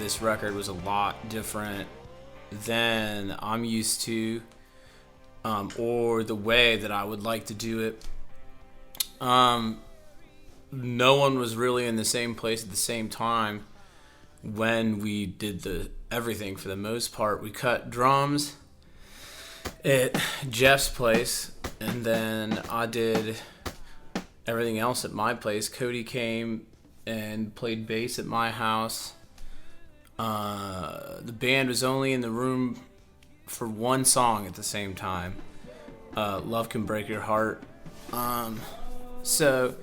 this record was a lot different than I'm used to, or the way that I would like to do it. No one was really in the same place at the same time when we did everything for the most part. We cut drums at Jeff's place, and then I did everything else at my place. Cody came and played bass at my house. The band was only in the room for one song at the same time. Love Can Break Your Heart. So,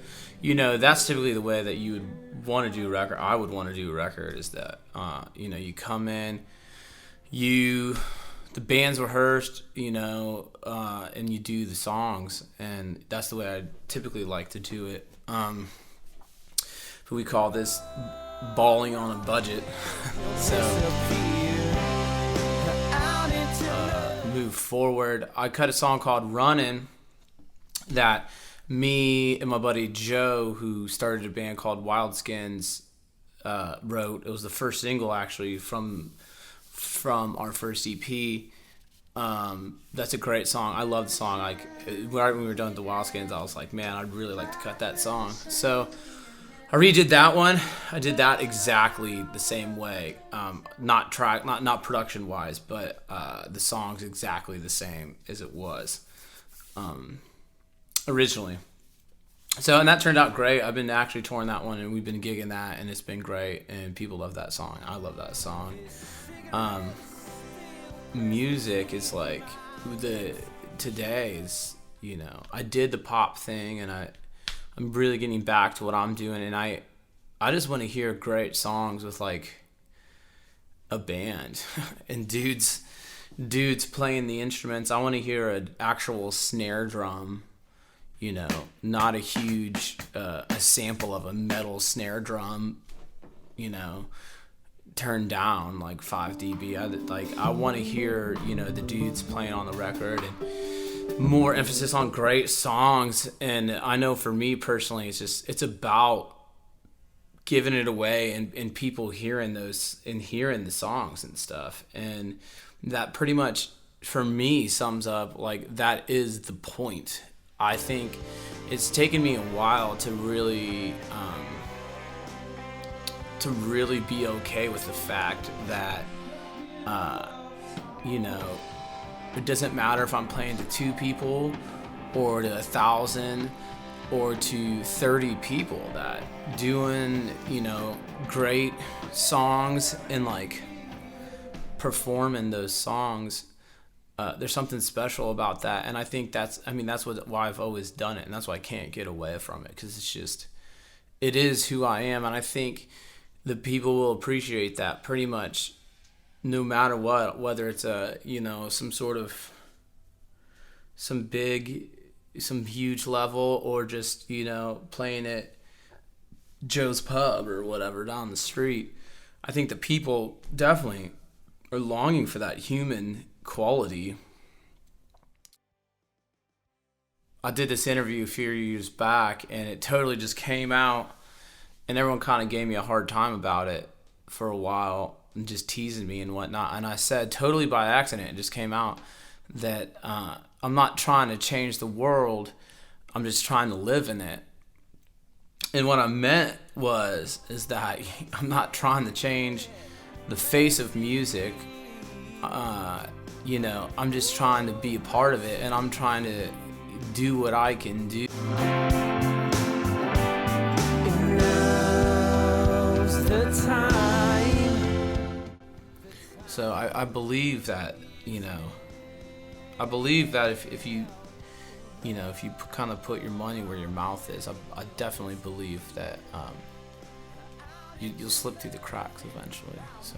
that's typically the way that you would want to do a record. I would want to do a record is that, you come in, the band's rehearsed, and you do the songs, and that's the way I typically like to do it. We call this balling on a budget. So, move forward. I cut a song called Runnin' that me and my buddy Joe, who started a band called Wild Skins, wrote. It was the first single actually from our first EP. That's a great song. I love the song. Like when we were done with the Wild Skins, I was like, man, I'd really like to cut that song. So I redid that one. I did that exactly the same way. Not production wise, but the song's exactly the same as it was originally. So, and that turned out great. I've been actually touring that one, and we've been gigging that, and it's been great, and people love that song. I love that song. Music is like today's, I did the pop thing, and I'm really getting back to what I'm doing, and I just want to hear great songs with like a band and dudes playing the instruments. I want to hear an actual snare drum, not a huge a sample of a metal snare drum, turned down like 5 dB. I want to hear the dudes playing on the record, and more emphasis on great songs. And I know for me personally, it's about giving it away and people hearing those and hearing the songs and stuff. And that pretty much for me sums up like that is the point. I think it's taken me a while to really be okay with the fact that it doesn't matter if I'm playing to 2 people or to 1,000 or to 30 people, that doing great songs and like performing those songs, there's something special about that. And I think that's why I've always done it, and that's why I can't get away from it, because it is who I am. And I think the people will appreciate that pretty much no matter what, whether it's some huge level or just playing at Joe's Pub or whatever down the street. I think the people definitely are longing for that human quality. I did this interview a few years back, and it totally just came out, and everyone kind of gave me a hard time about it for a while and just teasing me and whatnot. And I said, totally by accident, it just came out that I'm not trying to change the world, I'm just trying to live in it. And what I meant is that I'm not trying to change the face of music. I'm just trying to be a part of it, and I'm trying to do what I can do. Now's the time. So I believe that, if you kind of put your money where your mouth is, I definitely believe that you'll slip through the cracks eventually. So.